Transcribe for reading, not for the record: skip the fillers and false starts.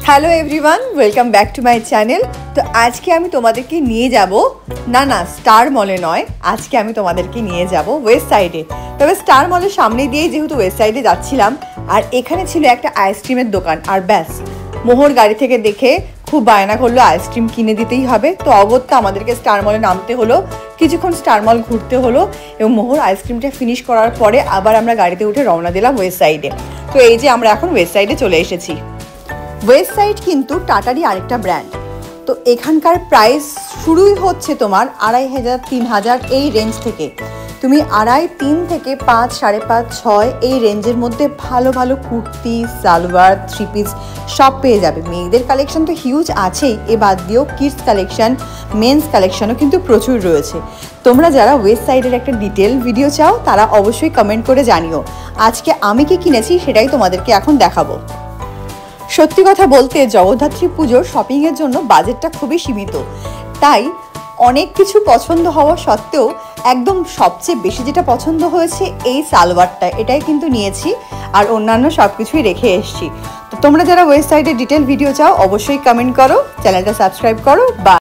Hello everyone, welcome back to my channel. তো আজকে আমি তোমাদেরকে নিয়ে যাব না স্টার মলে নয়, আজকে আমি তোমাদেরকে নিয়ে যাব ওয়েস্ট সাইডে। তবে স্টার মলের সামনে দিয়েই যেহেতু ওয়েস্ট সাইডে যাচ্ছিলাম, আর এখানে ছিল একটা আইসক্রিমের দোকান, আর ব্যাস মোহর গাড়ি থেকে দেখে খুব বায়না করলো আইসক্রিম কিনে দিতেই হবে। তো অগত্যা আমাদেরকে স্টার মলে নামতে হলো, কিছুক্ষণ স্টার মল ঘুরতে হলো এবং মোহর আইসক্রিমটা ফিনিশ করার পরে আবার আমরা গাড়িতে উঠে রওনা দিলাম ওয়েস্ট সাইডে। তো এই যে আমরা এখন ওয়েস্ট সাইডে চলে এসেছি। ওয়েস্ট সাইড কিন্তু টাটারই আরেকটা ব্র্যান্ড। তো এখানকার প্রাইস শুরুই হচ্ছে তোমার 2500, 3000 এই রেঞ্জ থেকে। তুমি 2.5, 3 থেকে 5, 5.5, 6 এই রেঞ্জের মধ্যে ভালো ভালো কুর্তি, সালোয়ার, 3 পিস সব পেয়ে যাবে। মেয়েদের কালেকশন তো হিউজ আছেই, এ বাদ দিয়েও কিডস কালেকশন, মেন্স কালেকশনও কিন্তু প্রচুর রয়েছে। তোমরা যারা ওয়েস্ট সাইডের একটা ডিটেল ভিডিও চাও তারা অবশ্যই কমেন্ট করে জানিও। আজকে আমি কি কিনেছি সেটাই তোমাদেরকে এখন দেখাবো। সত্যি কথা বলতে জগদ্ধাত্রী পুজোর শপিংয়ের জন্য বাজেটটা খুবই সীমিত, তাই অনেক কিছু পছন্দ হওয়া সত্ত্বেও একদম সবচেয়ে বেশি যেটা পছন্দ হয়েছে এই সালোয়ারটা, এটাই কিন্তু নিয়েছি, আর অন্যান্য সব কিছুই রেখে এসেছি। তো তোমরা যারা ওয়েস্ট সাইডের ডিটেল ভিডিও চাও অবশ্যই কমেন্ট করো, চ্যানেলটা সাবস্ক্রাইব করো। বা